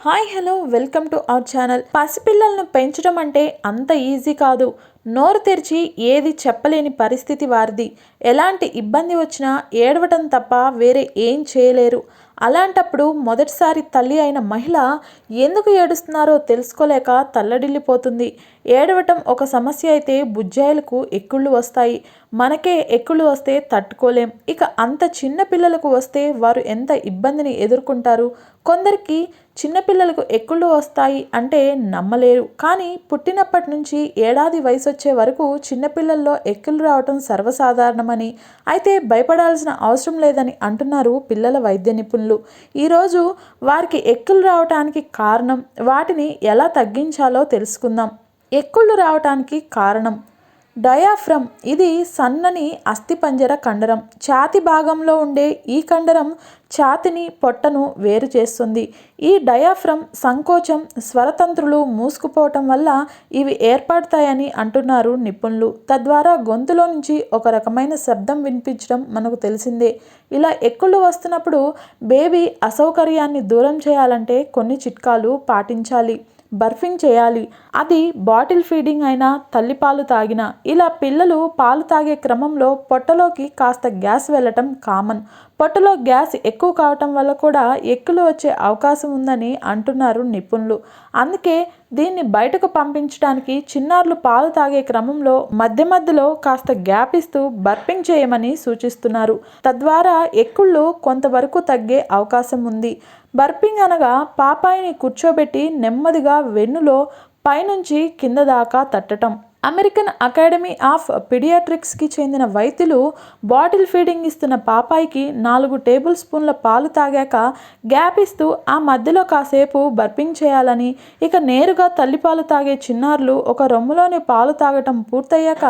Hi hello welcome to our channel. పసిపిల్లలను పెంచడం అంటే అంత ఈజీ కాదు. నోరు తెరిచి ఏది చెప్పలేని పరిస్థితి వారిది. ఎలాంటి ఇబ్బంది వచ్చినా ఏడవటం తప్ప వేరే ఏం చేయలేరు. అలాంటప్పుడు మొదటిసారి తల్లి అయిన మహిళ ఎందుకు ఏడుస్తున్నారో తెలుసుకోలేక తల్లడిల్లిపోతుంది. ఏడవటం ఒక సమస్య అయితే బుజ్జాయిలకు ఎక్కుళ్ళు వస్తాయి. మనకే ఎక్కుళ్ళు వస్తే తట్టుకోలేం. ఇక అంత చిన్న పిల్లలకు వస్తే వారు ఎంత ఇబ్బందిని ఎదుర్కొంటారు. కొందరికి చిన్నపిల్లలకు ఎక్కుళ్ళు వస్తాయి అంటే నమ్మలేరు. కానీ పుట్టినప్పటి నుంచి ఏడాది వయసు వచ్చే వరకు చిన్నపిల్లల్లో ఎక్కులు రావటం సర్వసాధారణమని, అయితే భయపడాల్సిన అవసరం లేదని అంటున్నారు పిల్లల వైద్య నిపుణులు. ఈరోజు వారికి ఎక్కులు రావటానికి కారణం, వాటిని ఎలా తగ్గించాలో తెలుసుకుందాం. ఎక్కుళ్ళు రావటానికి కారణం డయాఫ్రమ్. ఇది సన్నని అస్థిపంజర కండరం. ఛాతి భాగంలో ఉండే ఈ కండరం ఛాతిని పొట్టను వేరు చేస్తుంది. ఈ డయాఫ్రమ్ సంకోచం, స్వరతంత్రులు మూసుకుపోవటం వల్ల ఇవి ఏర్పడతాయని అంటున్నారు నిపుణులు. తద్వారా గొంతులో నుంచి ఒక రకమైన శబ్దం వినిపించడం మనకు తెలిసిందే. ఇలా ఎక్కుళ్ళు వస్తున్నప్పుడు బేబీ అసౌకర్యాన్ని దూరం చేయాలంటే కొన్ని చిట్కాలు పాటించాలి. బర్ఫింగ్ చేయాలి. అది బాటిల్ ఫీడింగ్ అయినా, తల్లిపాలు తాగినా. ఇలా పిల్లలు పాలు తాగే క్రమంలో పొట్టలోకి కాస్త గ్యాస్ వెళ్ళటం కామన్. పొట్టలో గ్యాస్ ఎక్కువ కావటం వల్ల కూడా ఎక్కులు వచ్చే అవకాశం ఉందని అంటున్నారు నిపుణులు. అందుకే దీన్ని బయటకు పంపించడానికి చిన్నారులు పాలు తాగే క్రమంలో మధ్య మధ్యలో కాస్త గ్యాప్ ఇస్తూ బర్పింగ్ చేయమని సూచిస్తున్నారు. తద్వారా ఎక్కుళ్ళు కొంతవరకు తగ్గే అవకాశం ఉంది. బర్పింగ్ అనగా పాపాయిని కూర్చోబెట్టి నెమ్మదిగా వెన్నులో పైనుంచి కింద దాకా తట్టడం. అమెరికన్ అకాడమీ ఆఫ్ పీడియాట్రిక్స్కి చెందిన వైద్యులు బాటిల్ ఫీడింగ్ ఇస్తున్న పాపాయికి 4 టేబుల్ స్పూన్ల పాలు తాగాక గ్యాప్ ఇస్తూ ఆ మధ్యలో కాసేపు బర్పింగ్ చేయాలని, ఇక నేరుగా తల్లిపాలు తాగే చిన్నారులు ఒక రొమ్ములోని పాలు తాగటం పూర్తయ్యాక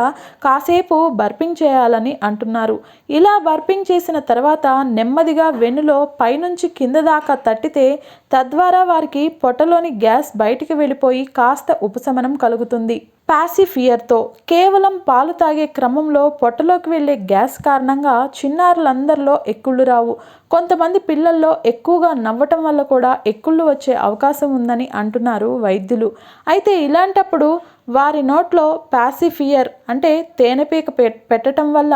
కాసేపు బర్పింగ్ చేయాలని అంటున్నారు. ఇలా బర్పింగ్ చేసిన తర్వాత నెమ్మదిగా వెన్నులో పైనుంచి కింద దాకా తట్టితే తద్వారా వారికి పొట్టలోని గ్యాస్ బయటికి వెళ్ళిపోయి కాస్త ఉపశమనం కలుగుతుంది. పాసిఫియర్తో కేవలం పాలు తాగే క్రమంలో పొట్టలోకి వెళ్ళే గ్యాస్ కారణంగా చిన్నారులందరిలో ఎక్కుళ్ళు రావు. కొంతమంది పిల్లల్లో ఎక్కువగా నవ్వటం వల్ల కూడా ఎక్కుళ్ళు వచ్చే అవకాశం ఉందని అంటున్నారు వైద్యులు. అయితే ఇలాంటప్పుడు వారి నోట్లో పాసిఫియర్ అంటే తేనెపీక పెట్టడం వల్ల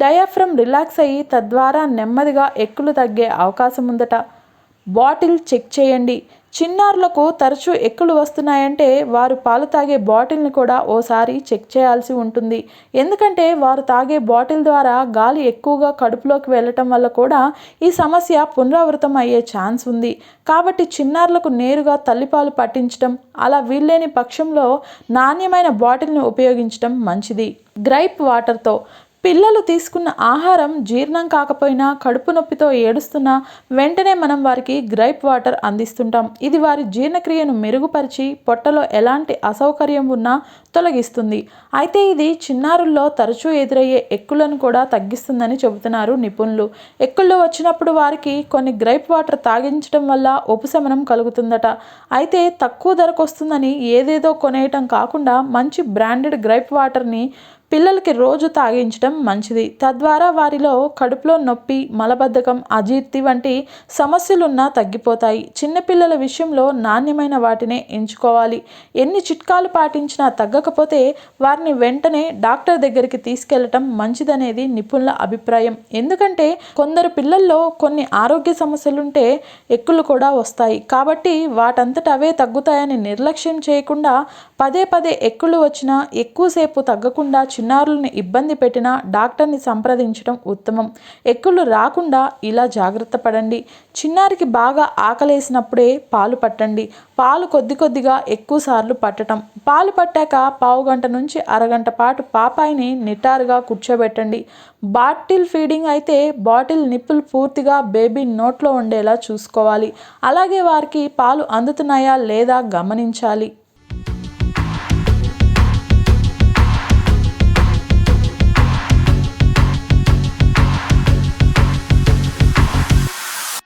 డయాఫ్రమ్ రిలాక్స్ అయ్యి తద్వారా నెమ్మదిగా ఎక్కులు తగ్గే అవకాశం ఉందట. బాటిల్ చెక్ చేయండి. చిన్నారులకు తరచూ ఎక్కులు వస్తున్నాయంటే వారు పాలు తాగే బాటిల్ని కూడా ఓసారి చెక్ చేయాల్సి ఉంటుంది. ఎందుకంటే వారు తాగే బాటిల్ ద్వారా గాలి ఎక్కువగా కడుపులోకి వెళ్ళటం వల్ల కూడా ఈ సమస్య పునరావృతం అయ్యే ఛాన్స్ ఉంది. కాబట్టి చిన్నారులకు నేరుగా తల్లిపాలు పట్టించడం, అలా వీల్లేని పక్షంలో నాణ్యమైన బాటిల్ని ఉపయోగించడం మంచిది. గ్రైప్ వాటర్తో పిల్లలు తీసుకున్న ఆహారం జీర్ణం కాకపోయినా, కడుపు నొప్పితో ఏడుస్తున్నా వెంటనే మనం వారికి గ్రైప్ వాటర్ అందిస్తుంటాం. ఇది వారి జీర్ణక్రియను మెరుగుపరిచి పొట్టలో ఎలాంటి అసౌకర్యం ఉన్నా తొలగిస్తుంది. అయితే ఇది చిన్నారుల్లో తరచూ ఎదురయ్యే ఎక్కులను కూడా తగ్గిస్తుందని చెబుతున్నారు నిపుణులు. ఎక్కుళ్ళు వచ్చినప్పుడు వారికి కొన్ని గ్రైప్ వాటర్ తాగించడం వల్ల ఉపశమనం కలుగుతుందట. అయితే తక్కువ ధరకు వస్తుందని ఏదేదో కొనేయటం కాకుండా మంచి బ్రాండెడ్ గ్రైప్ వాటర్ని పిల్లలకి రోజు తాగించడం మంచిది. తద్వారా వారిలో కడుపులో నొప్పి, మలబద్ధకం, అజీర్తి వంటి సమస్యలున్నా తగ్గిపోతాయి. చిన్నపిల్లల విషయంలో నాణ్యమైన వాటినే ఎంచుకోవాలి. ఎన్ని చిట్కాలు పాటించినా తగ్గకపోతే వారిని వెంటనే డాక్టర్ దగ్గరికి తీసుకెళ్లటం మంచిదనేది నిపుణుల అభిప్రాయం. ఎందుకంటే కొందరు పిల్లల్లో కొన్ని ఆరోగ్య సమస్యలుంటే ఎక్కులు కూడా వస్తాయి. కాబట్టి వాటంతట అవే తగ్గుతాయని నిర్లక్ష్యం చేయకుండా పదే పదే ఎక్కులు వచ్చినా ఎక్కువసేపు తగ్గకుండా చిన్నారులను ఇబ్బంది పెట్టినా డాక్టర్ని సంప్రదించడం ఉత్తమం. ఎక్కులు రాకుండా ఇలా జాగ్రత్త పడండి. చిన్నారికి బాగా ఆకలేసినప్పుడే పాలు పట్టండి. పాలు కొద్ది కొద్దిగా ఎక్కువ సార్లు పట్టడం. పాలు పట్టాక పావుగంట నుంచి అరగంట పాటు పాపాయిని నిటారుగా కూర్చోబెట్టండి. బాటిల్ ఫీడింగ్ అయితే బాటిల్ నిప్పులు పూర్తిగా బేబీ నోట్లో ఉండేలా చూసుకోవాలి. అలాగే వారికి పాలు అందుతున్నాయా లేదా గమనించాలి.